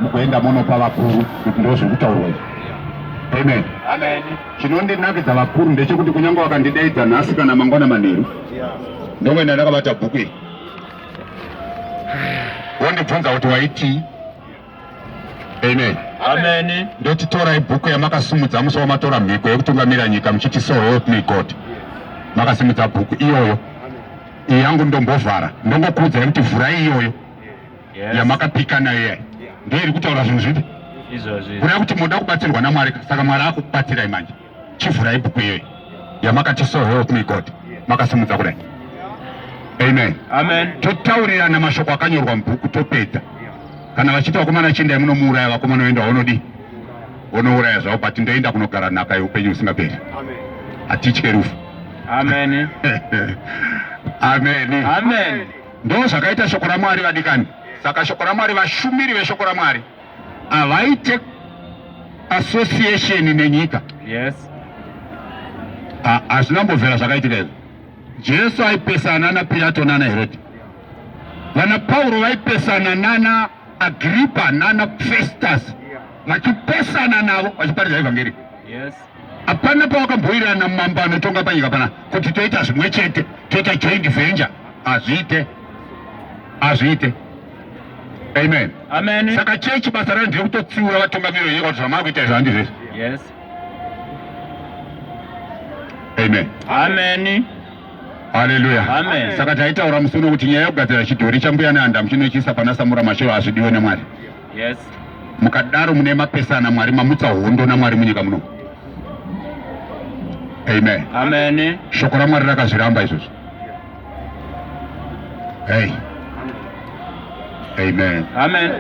mukuenda munopa vakuru kuti ndozvikutaurwa izvi. Amen. Amen. Chinondinakidza vakuru ndechekuti kunyange vakandidaidza nhasi kana mangwana manheru ndongoenda ndakabata bhuku iri wondibvunza kuti waitii. Amen. Amen. Ndoti torai bhuku yamakasimudza musi wamatora mhiko yekutungamira nyika muchiti so help me God. Makasimudza bhuku iyoyo iyi yangu ndombovhara ndongokuudzai kuti vhurai iyoyo yamakapika nayo ndeiri kutaura zvinhu zvipi kuda kuti munoda kubatsirwa naMwari saka Mwari akukubatsirai manje. Chivhurai bhuku iyoyo yamakati so help me God makasimudza kudai. Amen. Amen. Totaurirana mashoko akanyorwa mubhuku topedza. Kana vachiti vakomana chindai munomuuraya vakomana voenda vonodi vonouraya zvavo but ndoenda kunogara nhaka yeupenyu usingaperi. Hatitye rufu. Amen. Amen. Amen. Ndo zvakaita shoko raMwari vadikani. Saka shoko raMwari vashumiri veshoko raMwari havaite association nenyika. Yes. Hazvinambobvera zvakaitika izvo. Jesu aipesana naPirato nana Herode. Vana Pauro vaipesana nana Agrippa nana Festus. Vachipesana navo vachiparidza evhangeri. Yes. Hapana pavakambowirirana mumamba anotonga panyika pana kuti toita zvimwe chete, toita joint venture. Hazviite. Amen. Amen. Saka chechi basa rano nderekutotsiura vatungamiri venyika kuti zvamava kuita izvo handizvo. Yes. Amen. Amen. Hallelujah. Amen. Saka taitaura musuno kuti nyaya yekugadzira chidhori chambuya nehandamu chinochisa pana Samura Machel hazvidiwe naMwari. Yes. Mukadaro mune mapesana Mwari mamutsa hondo naMwari munyika muno. Amen. Amen. Shoko raMwari rakazviramba izvozvo. Hey. Amen. Amen.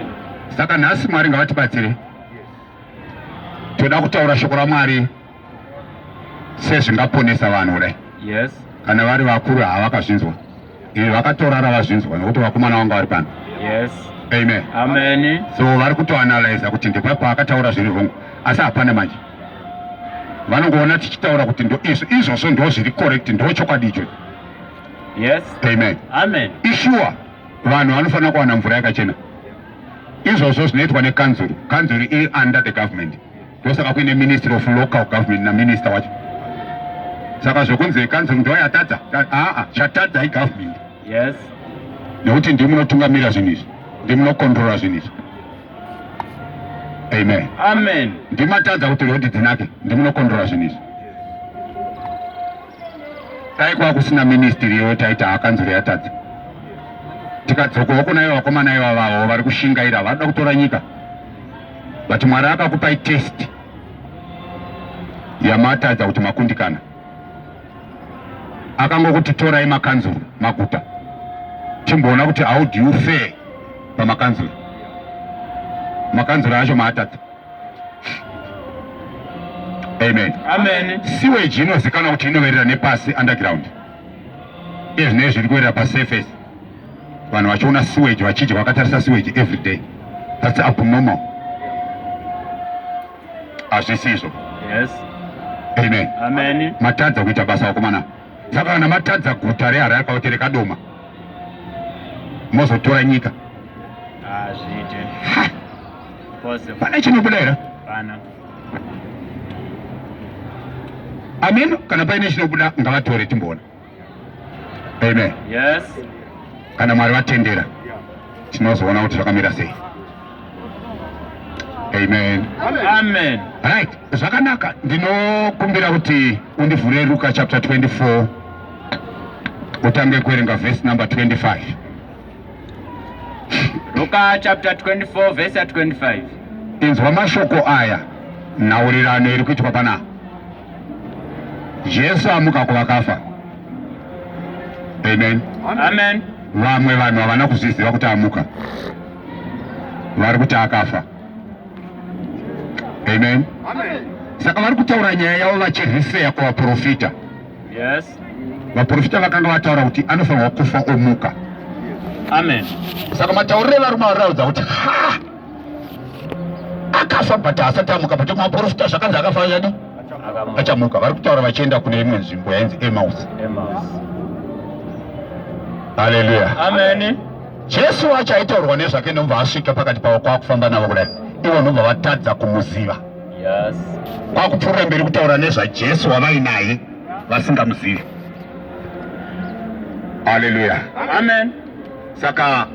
Saka nhasi Mwari ngavatibatsire. Toda kutaura shoko raMwari sezvingaponesa vanhu kudai. Yes. Kana vari vakuru havakazvinzwa. Ivi vakatorara vazvinzwa nokuti vakomana vanga vari pano. Yes. Amen. Amen. So vari kutoanalyza kuti ndipo paakataura zviri vhongo asi hapana manje. Vanongoona tichitaura kuti izvozvo ndo zviri correct, ndo chokwadi icho. Yes. Amen. Amen. Ishuwa vanhu vanofanira kuwana mvura yakachena. Izvozvo zvinoitwa nekanzuru. Kanzuru iri under the government. Ndosaka kuine ministry of local government naminister wacho. Saka zvokunzi kanzuru ndo yatadza. Chatadza igovernment. Yes. Nekuti ndimunotungamira zvinhu izvi, ndimunokontrola zvinhu izvi. Amen. Amen. Ndimatadza kuti rodi dzinake, ndimunokontrola zvinhu izvi. Taikuva kusina ministry iyoyo taita akanzuru yatadza. Tikadzokawo kuna ivo vakomana ivavo vari kushingaira vanoda kutora nyika. But Mwari akakupai test yamatadza kuti makundikana. Akangokuti torai makanzuru maguta. Chimboona kuti how do you fare pamakanzuru. Makanzuru acho maatadza. Amen. Amen. Sewage inozikanwa kuti inoverera nepasi underground. Izvinezvi zviri kuverera pasurface. Vanhu vachiona sewage vachidya vakatarisa sewage every day. That's abnormal. Hazvisizvo. Yes. Amen. Amen. Matadza kuita basa vakomana. Saka kana matadza guta reHarare kwautereka doma mozotora nyika. Hazviite. Possible. Pane chinobuda here? Pana. Amen. Kana paine chinobuda ngavatore timboona. Amen. Yes. Kana Mwari vatendera tinozoona kuti zvakamira sei. Amen. Amen. Right. Zvakanaka. Ndinokumbira kuti undivhure Luka chapter 24 utange kuerenga verse number 25. Luka chapter 24 verse 25. Inzwa mashoko aya nhaurirano iri kuitwa pana. Jesu amuka kuvakafa. Amen. Amen. Vamwe vanhu havana kuzviziva kuti amuka, vari kuti akafa. Amen. Saka vari kutaura nyaya yavo vachirifeya kuvaprofita. Yes. Vaprofita vakanga vataura kuti anofanirwa kufa omuka. Amen. Saka matauriro evarume variraudza kuti akafa but haasati amuka, but maprofita zvakanzi akafa yani achamuka. Vari kutaura vachienda kune imwe nzvimbo yainzi Emmaus. Emmaus. Hallelujah. Amen. Jesu wacho aitaurwa nezvake nomva asvika pakati pavo kwakufamba navo kudai, ivo nomva vatadza kumuziva. Yes. Kwakupfuura mberi kutaura nezvaJesu wavainaye vasingamuzivi. Haleluya. Amen. Saka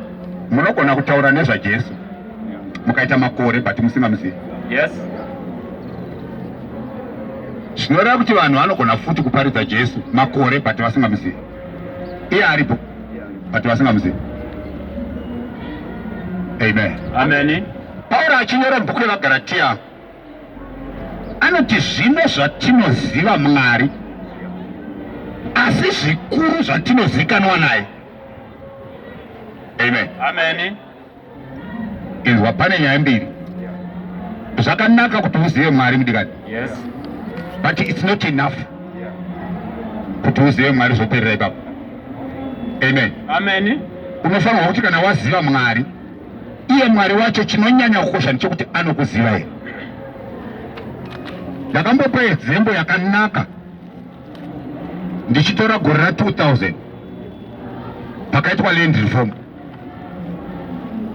munogona kutaura nezvaJesu mukaita makore but musingamuzivi. Yes. Zvinoreva kuti vanhu vanogona futi kuparidza Jesu makore but vasingamuzivi. Iye aripo but vasingamuzivi. Amen. Amen. Pauro achinyora mubhuku revaGaratia anoti zvino zvatinoziva Mwari, asi zvikuru zvatinozikanwa naye. Amen. Amen. Inzwa, pane nyaya mbiri. Zvakanaka kuti uzive Mwari mudikani. Yes. But it's not enough kuti uzive Mwari zvoperera ipapo. Amen. Amen. Unofanirwa kuti kana waziva Mwari, iye Mwari wacho chinonyanya kukosha ndechekuti anokuziva here. Ndakambopa example yakanaka ndichitora gore ra2000 pakaitwa land reform.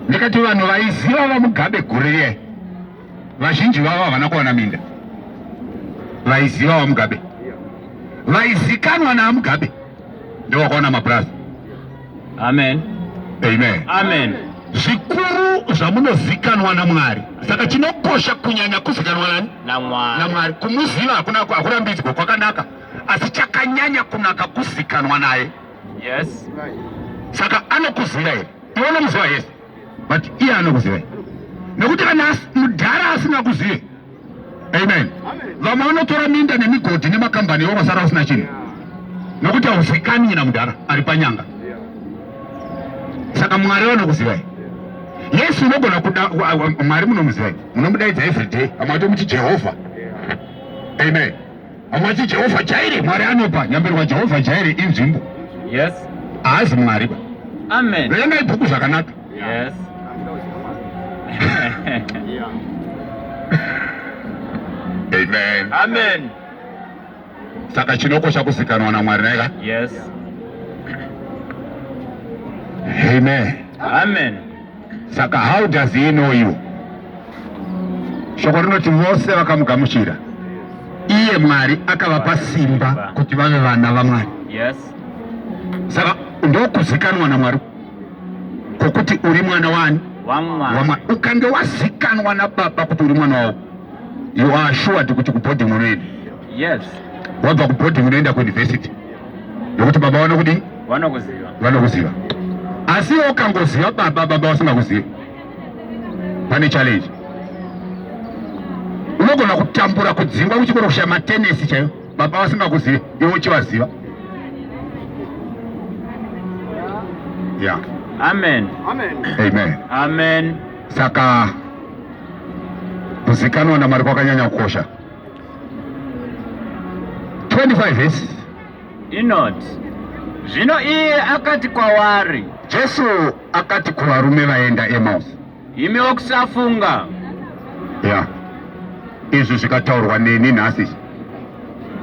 Ndikati vanhu vaiziva vaMugabe gore riyai, vazhinji vavo havana kuwana minda. Vaiziva vaMugabe, vaizikanwa naMugabe ndovakaona maburaza. Amen. Amen. Amen. Zvikuru zvamunozikanwa naMwari, saka chinokosha kunyanya kuzikanwa nani? naMwari. Kumuziva hakurambidzwa, kwakanaka, asi chakanyanya kunaka kuzikanwa naye. Yes. Saka anokuziva here, iwe unomuziva Yesu, but iye anokuziva here. Nekuti kana mudhara asingakuzive, amen, vamwe vanotora minda nemigodhi nemakambani vakasara usina chinhu, nekuti hauzikanwi namudhara ari panyanga. Saka Mwari vanokuziva here. Yesu unogona kuda Mwari munomuziva here, munomudaidza everyday, amati muti Jehovha. Amen. Amati Jehovha Jaire, Mwari anopa, nyambirwa Jehovha Jaire inzvimbo. Yes. Haazi Mwari ba. Amen. Verenga ibhuku zvakanaka. Yes. Amen. Amen. Saka chinokosha kuzikanwa naMwari naika. Yes. Amen. Amen. Saka how does he know you? Shoko rinoti vose vakamugamuchira, iye Mwari akavapa simba kuti vave vana vaMwari. Yes. Saka ndokuzikanwa naMwari kokuti uri mwana wani? Wamwari. Ukange wazikanwa naBaba kuti uri mwana wawo, you are assured kuti kubhodhi unoenda. Yes. Wabva kubhodhi unoenda kuuniversity, nokuti baba vanokudini? Vanokuziva. Asi ukangoziva baba vasingakuzivi, pane challenge. Unogona kutambura kudzingwa kuchikoro kushaya matenesi chaiwo, baba vasingakuzivi, iwe uchivaziva. Yeah. Amen. Amen. Amen. Saka kuzikanwa naMwari kwakanyanya kukosha. 25 verse. Inoti zvino iye akati kwavari, Jesu akati kuvarume vaenda Emmaus, imi wokusafunga. yeah, izvi zvikataurwa neni nhasi.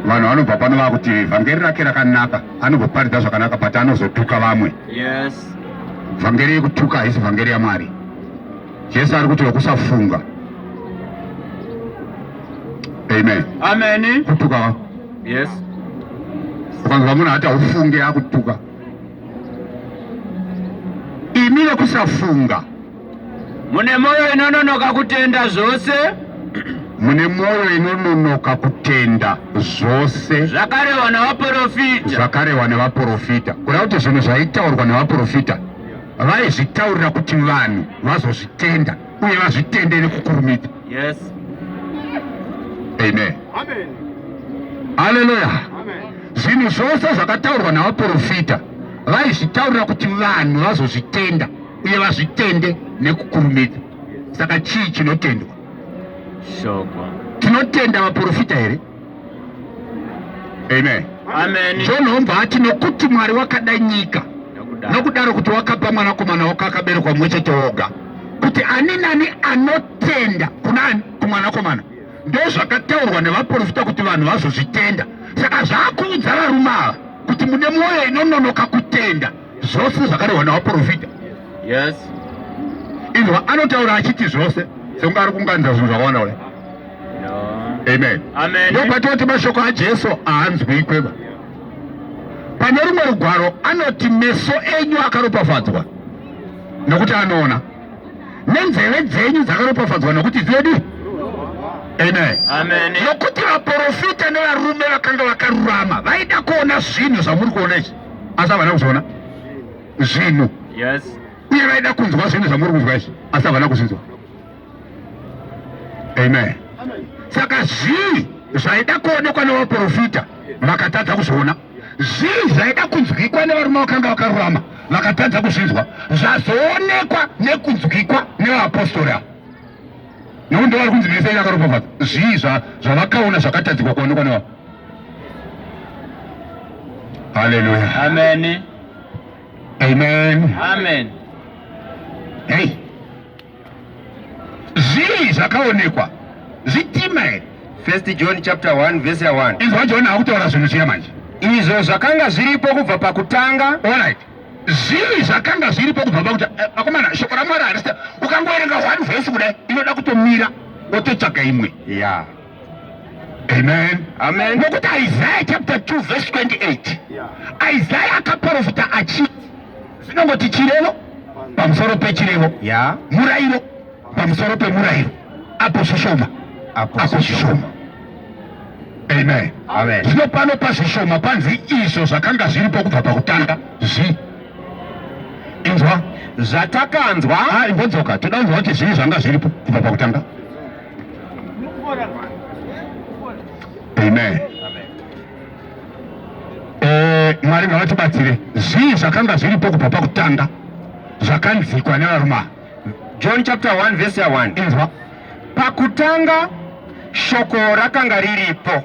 Vanhu vanobva pano vakuti vhangeri rake rakanaka, anobvoparidza zvakanaka but anozotuka vamwe. Yes. Vhangeri yekutuka haisi vhangeri yaMwari. Jesu ari kuti wekusafunga. Amen. Amen. Kutuka. Yes. Ukanzwa munhu ati haufunge akutuka. Imi wekusafunga, mune moyo inononoka kutenda zvose, mune moyo inononoka kutenda zvose zvakarehwa navaprofita. Zvakarehwa nevaprofita. Kuda kuti zvinhu zvaitaurwa nevaprofita vaizvitaurira kuti vanhu vazozvitenda uye vazvitende nekukurumidza. Yes. Amen. Amen. Haleluya. Amen. Zvinhu zvose zvakataurwa navaprofita vaizvitaurira kuti vanhu vazozvitenda uye vazvitende nekukurumidza. Saka chii chinotendwa? Shoko. Tinotenda vaprofita here? Amen. Amen. John Homba ati nokuti Mwari wakada nyika nokudaro kuti wakapa mwanakomana wake akaberekwa mumwe chete woga, kuti ani nani anotenda kunani? Kumwanakomana. Ndozvakataurwa nevaprofita kuti vanhu vazozvitenda. Saka zvakuudza varume ava kuti mune mwoyo inononoka kutenda zvose zvakarehwa nevaprofita. Yes. inzwa anotaura achiti zvose sekunge ari kunganidza zvinhu zvakawanda kudai. No. Amen. Amen. Ndopatoti mashoko ajesu haanzwi kweva. Pane rumwe rugwaro anoti meso enyu akaropafadzwa nokuti anoona, nenzeve dzenyu dzakaropafadzwa nokuti dzinodi. Amen. Amen. Nokuti vaprofita nevarume vakanga vakarurama vaida kuona zvinhu zvamuri kuona izvi, asi havana kuzviona zvinhu. Yes. Uye vaida kunzwa zvinhu zvamuri kunzwa izvi, asi havana kuzvinzwa. Amen. Saka zvii zvaida kuonekwa nevaprofita vakatadza kuzviona, zvii zvaida kunzwikwa nevarume vakanga vakarurama vakatadza kuzvinzwa, zvazoonekwa nekunzwikwa nevaapostori ava. Nokuti ndovari kunzi meso enyu akaropafadzwa. Zvii zvavakaona zvakatadzikwa kuonekwa neva. Haleluya. Amen. Amen. Amen. Hey, zvii zvakaonekwa zvitima here. 1 John chapter 1 verse 1. Inzwa John akutaura zvinhu chiya manje. Izvo zvakanga zviripo kubva pakutanga. Alright. Zvii zvakanga zviripo kubva pakutanga. Akomana, shoko raMwari harisi ukangoerenga 1 verse kudai inoda kutomira wototsvaga imwe. Yeah. Amen. Amen. Nokuti Isaiah chapter 2 verse 28. Isaiah akaprofita achiti zvinongoti chirevo pamusoro pechirevo, Yeah. murayiro pamusoro pemurayiro, apo zvishoma Apo apo zvishoma. Amen. Amen. Zvino pano pazvishoma panzi izvo zvakanga zviripo kubva pakutanga. Inzwa Zvatakanzwa. imbodzoka toda kunzwa kuti zvii zvanga zviripo kubva pakutanga. Amen. Mwari ngavatibatsire. Zvii zvakanga zviripo kubva pakutanga zvakanzikwa nevarume. John chapter 1 verse 1. Inzwa, Pakutanga shoko rakanga riripo.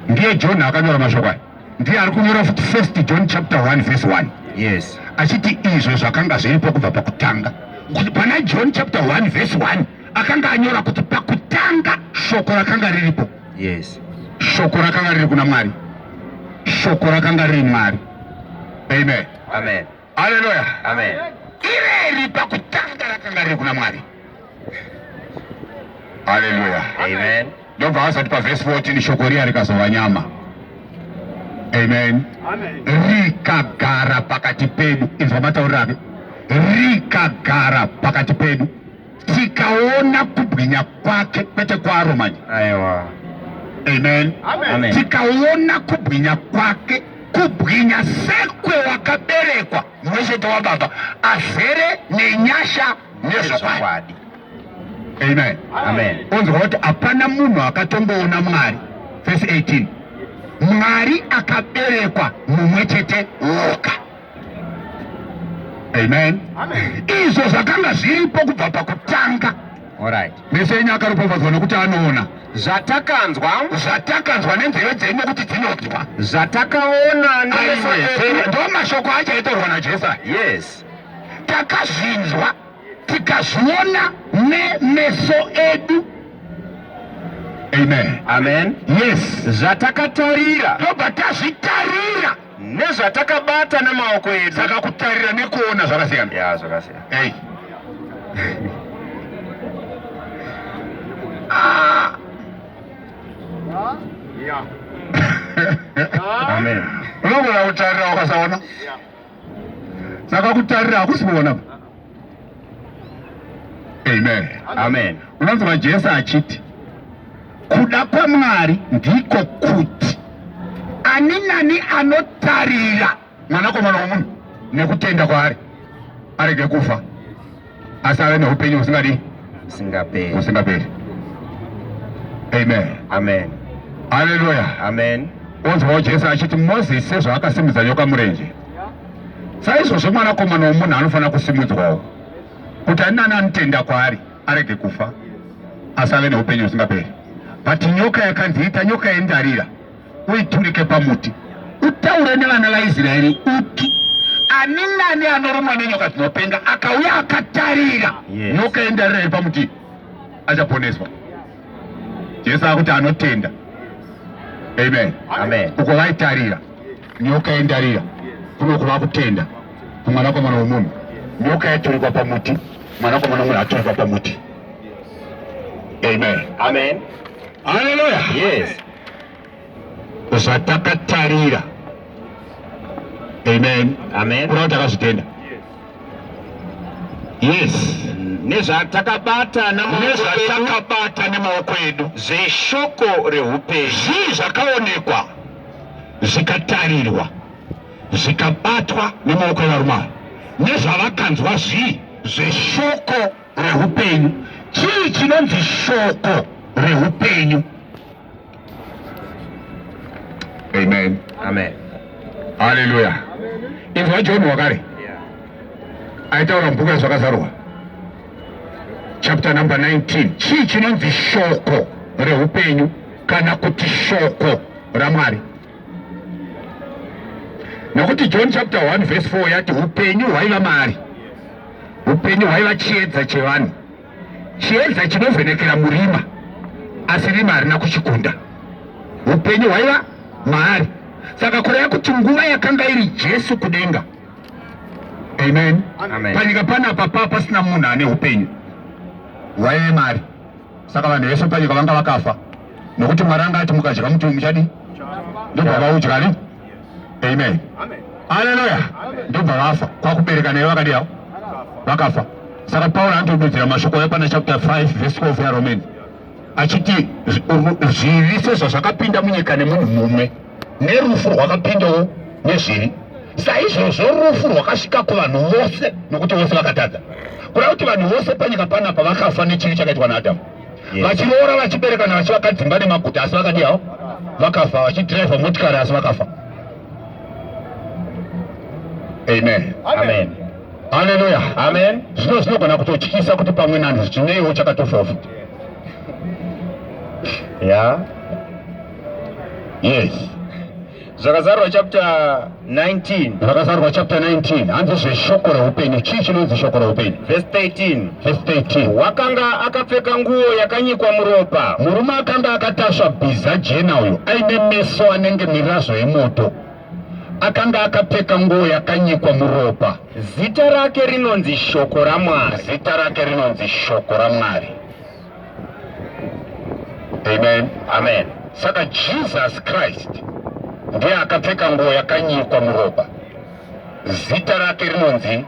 ndiye John akanyora mashoko aya. Ndiye ari kunyora futi 1 John chapter 1 verse 1. Yes. Achiti izvo zvakanga zviripo kubva pakutanga. Kuti pana John chapter 1 verse 1 akanga anyora kuti pakutanga shoko rakanga riripo. Yes. Shoko rakanga riri kuna Mwari. Shoko rakanga riri Mwari. Amen. Amen. Haleluya. Amen. Ireri pakutanga rakanga riri kuna Mwari. Haleluya. Amen. Ndobva azoti paverse 14 shoko riya rikazova nyama. Amen. Rikagara pakati pedu. Inzwa matauriro ake. Rikagara pakati pedu. Tikaona kubwinya kwake, kwete kwaro manje. Aiwa. Amen. Amen. Tikaona kubwinya kwake, kubwinya sekwe wakaberekwa mwechete wababa, azere nenyasha nezvokwadi. Amen. Amen. Unzwa kuti hapana munhu akatomboona Mwari. Verse 18. Mwari akaberekwa mumwe chete woga. Amen. Izvo zvakanga zviripo kubva pakutanga. All right. Meso enyu akaropafadzwa nokuti anoona. Zvatakanzwa. Zvatakanzwa nenzeve dzenyu nokuti dzinonzwa. Zvatakaona nemeso edu. Ndo mashoko acho aitorwa naJesu. Yes. Takazvinzwa tikazviona nemeso edu. Amen. Amen. Yes. Zvatakatarira. Ndobva tazvitarira. Nezvatakabata namaoko edu. Saka kutarira nekuona zvakasiyana. Yeah, zvakasiyana. Hey. Amen. Unogona kutarira ukasaona. Saka kutarira hakusi kuona. Amen. Amen. Unonzwa Jesu achiti kuda kwaMwari ndiko kuti ani nani anotarira mwanakomana womunhu nekutenda kwaari arege kufa asi ave neupenyu husingadi husingaperi. Amen. Amen. Haleluya. Amen. Unzwawo Jesu achiti Mozisi sezvaakasimudza nyoka murenje, saizvozvo mwanakomana womunhu anofanira kusimudzwawo kuti ani nani anotenda kwaari arege kufa asi ave neupenyu husingaperi. But nyoka yakandiita nyoka yendarira uiturike pamuti, utaure nevana vaIsraeri uti ani nani anorumwa nenyoka dzinopenga akauya akatarira nyoka yendarira iri pamuti achaponeswa. Jesu akuti anotenda. Amen. Amen. Uko vaitarira nyoka yendarira kuno kuva kutenda kumwanakomana womunhu. nyoka yatulikwa pamuti, mwanako mwana atulikwa pamuti. Amen. Amen. Haleluya. Yes. Usatakatarira. Amen. Amen. Unatakazitenda. Yes. Nezatakabata nemaoko edu zeshoko reupenyu zakaonekwa zikatarirwa zikabatwa nemaoko evaruma nezvavakanzwa zeshoko reupenyu. Chii chinonzi shoko reupenyu? Amen. Amen. Haleluya. Inzwa John wakare aitaura mubhuku yazvakazarwa chapter number 19. Chii chinonzi shoko reupenyu kana kuti shoko raMwari? Nokuti John chapter 1 verse 4 yati upenyu hwaiva Mwari, upenyu hwaiva chiedza chevanhu, chiedza chinovhenekera murima asi rima harina kuchikunda. Upenyu hwaiva Mwari. Saka kureva kuti nguva yakanga iri Jesu kudenga. Amen. Amen. Panyika panapa pasina munhu ane upenyu, hwaive Mwari. Saka vanhu vese panyika vanga vakafa nokuti Mwari anga ati mukadya muti muchadi ndobva vaudya ni. Amen. Haleluya. Ndobva vafa. Kwakubereka naye vakadiyavo vakafa. Saka Paul anotodudzira mashoko yapana chapter 5 verse 12 yaRomans achiti zvivi sezvazvakapinda munyika nemunhu mumwe, nerufu rwakapindawo nezvivi, saizvozvo rufu rwakasvika kuvanhu vose nokuti vose vakatadza. Kureva kuti vanhu vose panyika panapa vakafa nechivi chakaitwa naAdamu. Vachiroora vachiberekana vachivaka dzimba nemaguta asi vakadiyavo vakafa, vachidhiraivha motikari asi vakafa. Amen. Amen. Haleluya. Amen. Zvino zvinogona kutotyisa kuti pamwe nanhu zvineiwo chakatofa futi. Yeah. Yes. Zvakazarwa chapter 19. Zvakazarwa chapter 19. Hanzi zveshoko reupenyu. Chii chinonzi shoko reupenyu? Verse 13. Verse 13. Wakanga akapfeka nguo yakanyikwa muropa. Murume akanga akatasva bhiza jena uyo aine meso anenge mirazvo emoto, akanga akapfeka nguo yakanyikwa muropa. Zita rake rinonzi shoko raMwari. Zita rake rinonzi shoko raMwari. Amen. Amen. Saka Jesus Christ ndiye akapfeka nguo yakanyikwa muropa. Zita rake rinonzi,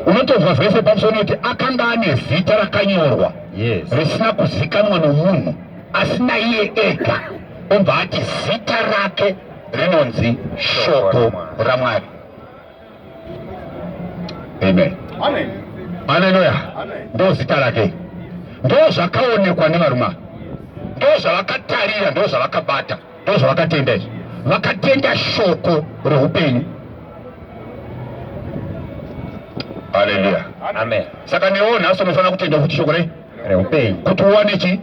unotobva zvese pamusoro kuti akanga ane zita rakanyorwa, Yes. risina kuzikanwa nomunhu asina iye ega, obva ati zita rake rinonzi shoko raMwari. Amen. Amen. Haleluya. Ndo zita rake, ndo zvakaonekwa nevarume, ndo zvavakatarira, ndo zvavakabata, ndo zvavakatenda. Izvi vakatenda shoko reupenyu. Haleluya. Amen. Saka newo nhasi unofanira kutenda kuti shoko Reupenyu. kuti uwane chi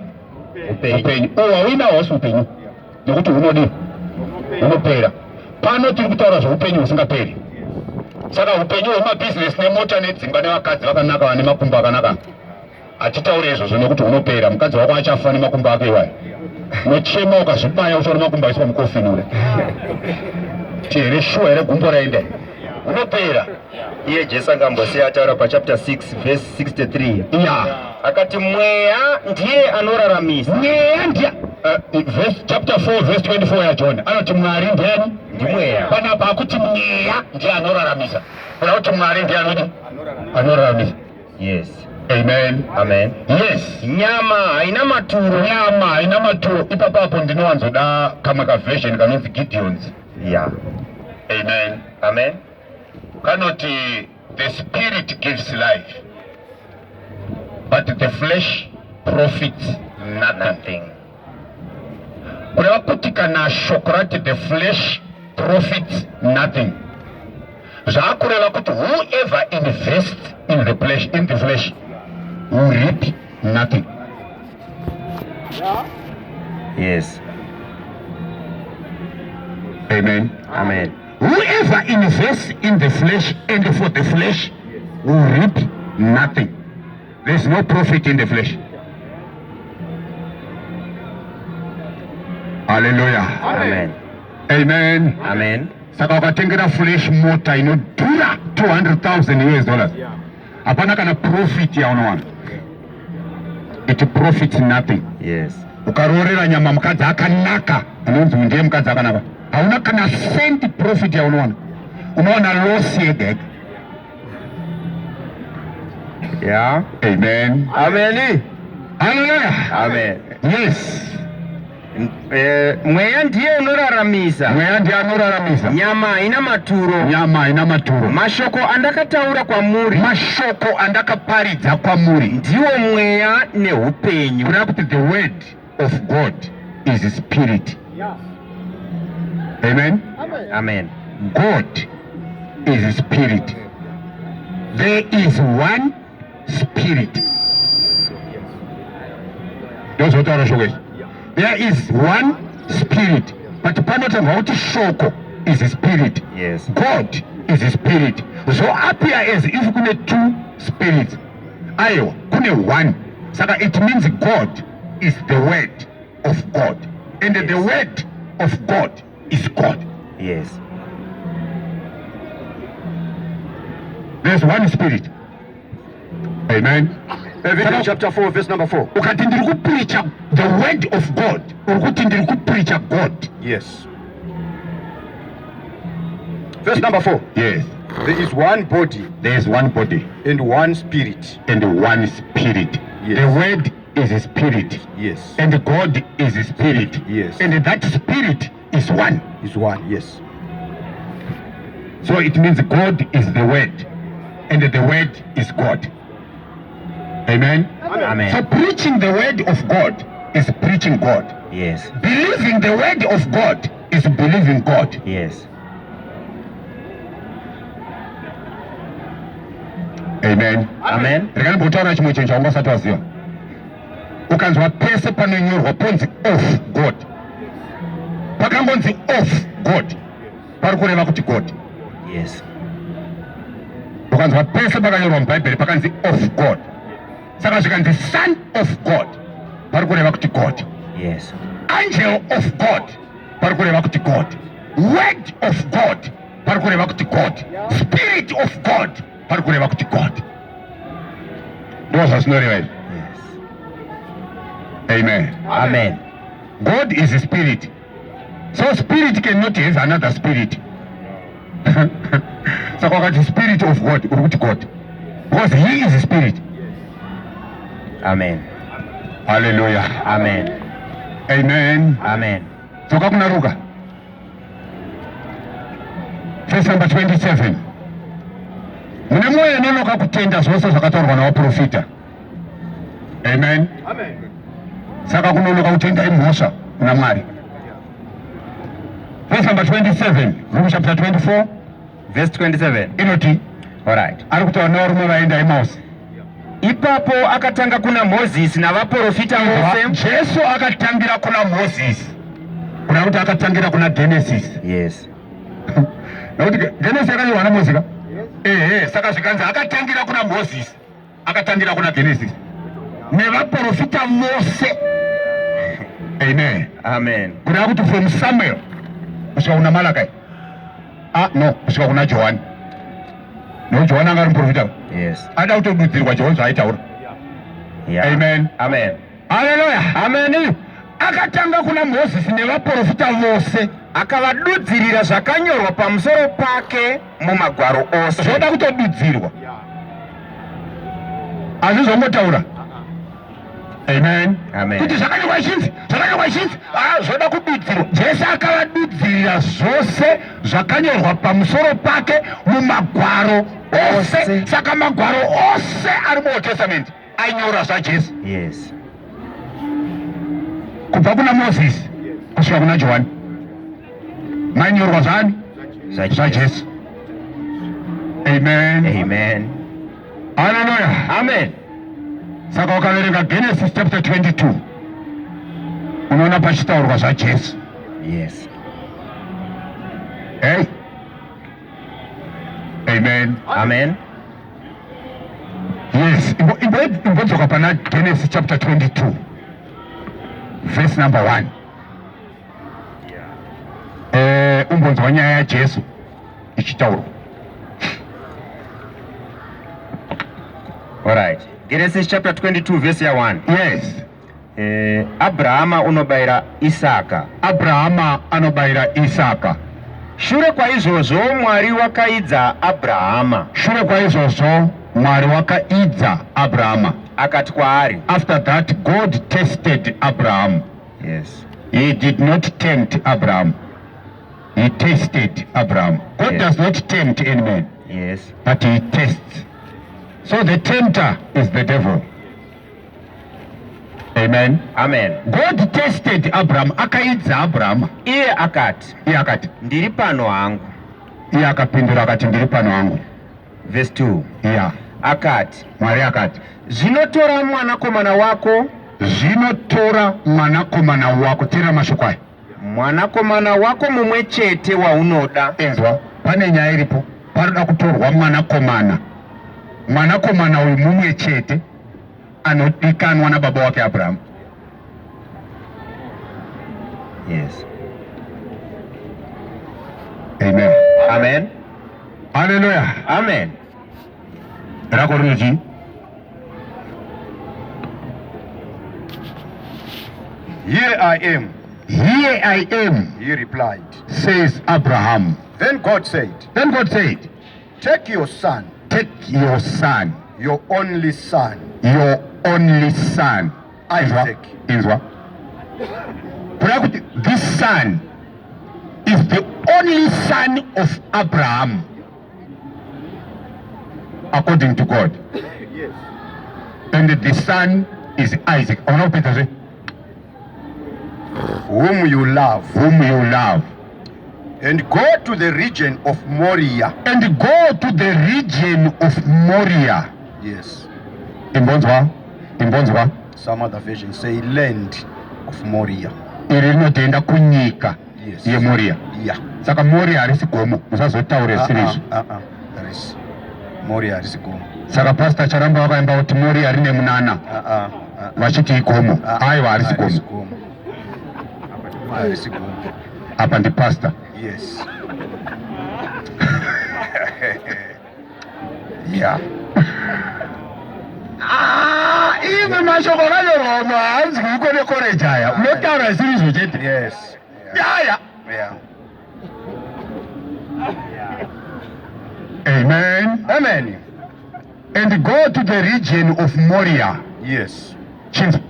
upenyu. Hauina hausi upenyu nekuti hunodi hunopera. Pano tiri kutaura zveupenyu husingaperi. Saka upenyu hwemabhizinesi nemota nedzimba nevakadzi vakanaka vane makumbo akanaka hatitaure izvozvo nekuti hunopera. Mukadzi wako achafa nemakumbo ake iwayo. Unochema ukazvibaya uchiona makumbo aiswa mukofini ule. Here shuwa here gumbo raenda unopera. Iye Jesu angambosiya ataura pachapter 6 verse 63. Ya. Akati mweya ndiye anoraramisa. Mweya ndiye verse chapter 4 verse 24 ya John anoti Mwari ndiani? Ndi mweya. Panapa akuti mweya ndiye anoraramisa. Kuna kuti Mwari ndiye anoti anoraramisa. Yes. Amen. Amen. Yes. Nyama haina maturo. Nyama haina maturo. Ipapapo ndinowanzoda kamwe ka version kanonzi Gideon's. Yeah. Amen. Amen. Kanoti the spirit gives life but the flesh profits nothing. Kureva kuti kana shoko rati the flesh profits nothing, zvakureva kuti whoever invests in the flesh will reap nothing. Yes. Amen. Amen. Whoever invests in the flesh and for the flesh will reap nothing. There's no profit in the flesh. Hallelujah. Amen. Amen. Amen. Saka wakatengera flesh mota inodhura $200,000. hapana kana profit yaunowana. It profits nothing. Yes. Ukarorera nyama mukadzi akanaka unonzi ndiye mukadzi akanaka, hauna kana cent profit yaunowana, unowana loss yega. Yeah. Amen. Amen. Hallelujah. Amen. Yes. Mweya ndiye unoraramisa. Mweya ndiye anoraramisa. Nyama ina maturo. Nyama ina maturo. Mashoko andakataura kwamuri. Mashoko andakaparidza kwamuri ndiwo mweya neupenyu. kureva kuti the word of God is spirit. Amen. Amen. God is spirit. There is one spirit. Ndozotaura shoko ichi. There is one spirit, but panotaurwa kuti shoko is spirit. Yes. God is spirit. So appear as if kune two spirits. Aiwa, kune one. Saka it means God is the word of God. And the word of God is God. Yes. There's one spirit. Amen. Ephesians chapter 4 verse number 4. Ukati ndiri kupreacha the word of God, urikuti ndiri kupreacha God. Yes. Verse number 4. Yes. There is one body There is one body and one spirit. and one spirit. Yes. The word is a spirit. Yes. And God is a spirit. Yes. And that spirit is one. Is one. Yes. So it means God is the word. And the word is God. Amen. Amen. So preaching the word of God is preaching God. Yes. Believing the word of God is believing God. Yes. Amen. Amen. Rekani kutaura chimwe chinhu chaungasati waziva. Ukanzwa pese panonyorwa ponzi of God, pakangonzi of God, pari kureva kuti God. Yes. Ukanzwa pese pakanyorwa mubhaibheri pakanzi of God, saka zvikanzi son of God, pari kureva kuti God. Yes. Angel of God, pari kureva kuti God. Word of God, pari kureva kuti God. Spirit of God, pari kureva kuti God. Ndo zvazvinoreva izvi. Yes. Amen. Amen. God is a spirit. So spirit cannot have another spirit. So wakati spirit of God, urikuti God. Because he is a spirit. Amen. Hallelujah. Amen. Amen. Amen. So kakuna Luka. Verse number 27. Mune mwoyo unonoka kutenda zvose zvakataurwa navaprofita. Amen. Amen. Saka kunonoka kutenda imhosva kuna Mwari. Verse number 27. Luke chapter 24. Verse 27. Inoti. All right. Ari kutaura nevarume vaenda Emausi. Ipapo akatanga kuna Moses navaprofita vose. Jesu akatangira kuna Moses. Kuna kuti akatangira kuna Genesis. Yes. Nokuti Genesis yakanyorwa naMozisi ka? Saka zvikanzi akatangira kuna Moses, akatangira kuna Genesis. Nevaprofita vose. Amen. Amen. Kureva kuti from Samuel kusvika kuna Malachi. No, kusvika kuna Johani. No, Johani anga ari muprofita. Yes. Ada kutodudzirwa Johani zvaaitaura. Yeah. Amen. Amen. Hallelujah. Amen. Akatanga kuna Moses nevaprofita vose, akavadudzirira zvakanyorwa pamusoro pake mumagwaro ose. zvoda kutodudzirwa. Hazvizongotaura. Amen. Amen. Kuti zvakanyorwa izvi, zvakanyorwa izvi, zvoda kududzirwa. Jesu akavadudzirira zvose zvakanyorwa pamusoro pake mumagwaro ose. Saka magwaro ose ari muOld Testament ainyora zvaJesu. Yes. Kubva kuna Moses kusvika kuna Johani mainyorwa zvani? ZvaJesu. Amen. Amen. Hallelujah. Amen. Saka ukaverenga Genesis chapter 22 unoona pachitaurwa zvaJesu. Yes. Hey. Amen. Amen. Yes. Imbodzoka pana Genesis chapter 22 verse number 1. Umbonzwa nyaya yaJesu ichitaurwa. Alright. Genesis chapter 22 verse ya 1. Yes. Abrahama unobayira Isaka. Abrahama anobayira Isaka. Shure kwa izvozvo Mwari wakaidza Abrahama. Shure kwa izvozvo Mwari wakaidza Abrahama. Akati kwaari. After that God tested Abraham. Yes. He did not tempt Abraham. He tested Abraham. God Yes. does not tempt any man, Yes. but he tests. So the tempter is the devil. Amen. Amen. God tested Abraham. Akaidza Abraham. Iye akati. Iye akati. Ndiri pano hangu. Iye akapindura akati ndiri pano hangu. Verse 2. Yeah. Akati. Mwari akati. Zvinotora mwanakomana wako. Zvinotora mwanakomana wako. Tera mashoko aya. Mwanakomana wako mumwe chete waunoda. Enzwa. Pane nyaya iripo. Paroda kutorwa mwanakomana. Mwanakomana uyu mumwe chete anodikanwa nababa wake Abraham. Yes. Amen. Amen. Hallelujah. Amen. Rako ruji. Here I am, Here I am, he replied. says Abraham. Then God said, Then God said, take your son, take your son, your only son, your only son, Isaac. Inzwa. This son is the only son of Abraham, according to God. Yes. And the son is Isaac. Whom you love, Whom you love. and go to the region of Moriah. And go to the region of Moriah. Yes. Imbonzwa. Imbonzwa. Some other versions say land of Moriah. Iri rinotenda kunyika Yes. ye Moriah. Yeah. Saka Moriah harisi gomo. Musazotaure sirizvo. That is Moriah is gone. Saka pastor charamba wakaimba kuti Moriah rine munana. Vachiti igomo. Aiwa harisi gomo. Apa ndi pastor. Yes. Yeah. Iwe mashoko kanyoroma hanzi kukone college aya. Unotaura sirizvo chete. Yes. Yaya. Yeah. Amen. Amen. And go to the region of Moriah. Yes. Chinzi.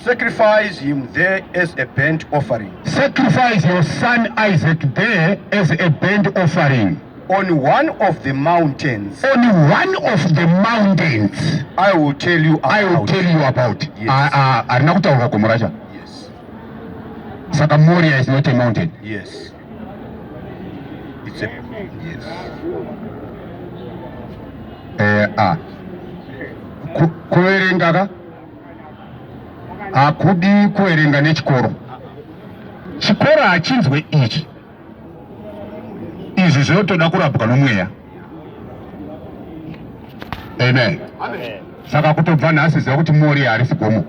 Sacrifice him there as a burnt offering. Sacrifice your son Isaac there as a burnt offering. On one of the mountains On one of the mountains I will tell you about. I will tell you about. Yes. Arina kutaura gomo racho. Yes. Saka Moriah is not a mountain. Yes. It's a yes. Kuverenga ka hakudi kuverenga nechikoro. Chikoro hachinzwe ichi. Izvi zvinotoda kurapwa nomweya. Amen. Saka kutobva nhasi ziva kuti Moriah harisi gomo.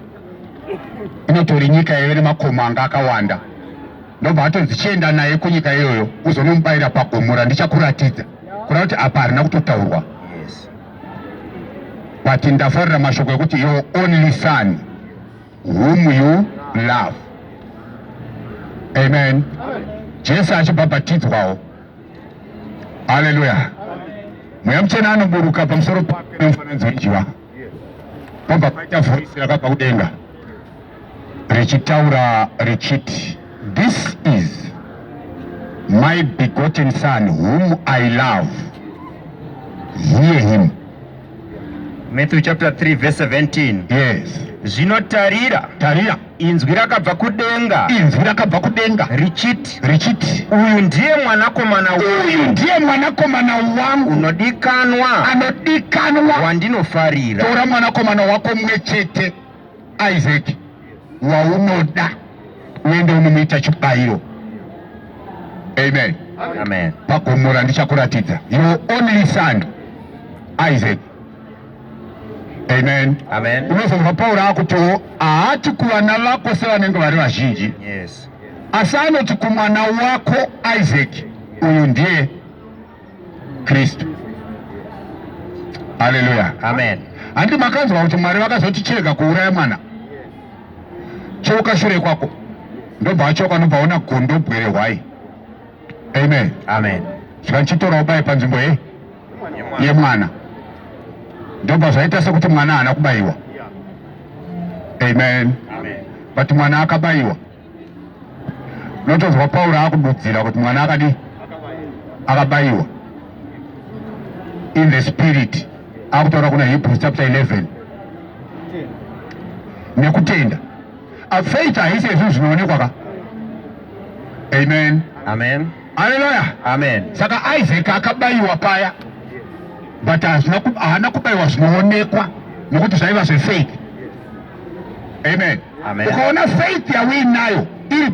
Inotori nyika ive nemakomo anga akawanda. Ndobva atonzi chienda naye kunyika iyoyo uzonomubayira pagomo randichakuratidza. Kureva kuti apa harina kutotaurwa. Yes. But ndafarira mashoko ekuti your only son whom you love. Amen. Jesu achibhabhatidzwawo. Hallelujah. Mweya muchena anoburuka pamusoro pake nemufananidzo wejiva. Pabva paita voisi rakabva kudenga richitaura richiti, this is my begotten son whom I love. Hear him. Matthew chapter 3 verse 17. Yes. Zvinotarira Tarira. inzwi rakabva kudenga Inzwi rakabva kudenga richiti, richiti, uyu ndiye mwanakomana uyu ndiye mwanakomana wangu unodikanwa anodikanwa, wandinofarira. tora mwanakomana wako mumwe chete Isaac waunoda uende unomuita chibayiro. Amen. Amen. Pagomo randichakuratidza, your only son Isaac. Amen. Amen. Unozonzwa Pauro akutiwo haati kuvana vako sevanenge vari vazhinji, Yes. asi anoti kumwana wako Isaac, uyu ndiye Kristu. Haleluya. Amen. handi makanzwa kuti Mwari vakazotichega kuuraya mwana choka shure kwako ndobva achoka nobva aona gondo bwere hwai. Amen. Amen. Saka nchitora ubaye panzvimbo yemwana ndobva zvaita sekuti mwana haana kubayiwa. Amen. But mwana akabayiwa. Unotozwa Pauro akududzira kuti mwana akabayiwa in the spirit. Akutaura kuna Hebrews chapter 11 nekutenda. Faith haisi zvinhu zvinoonekwa ka. Amen. Amen. Hallelujah. Amen. Saka Isaac akabayiwa paya, but haana kubayiwa zvinoonekwa nokuti zvaiva zvefaith. Amen. Amen. Ukaona faith yawe inayo iri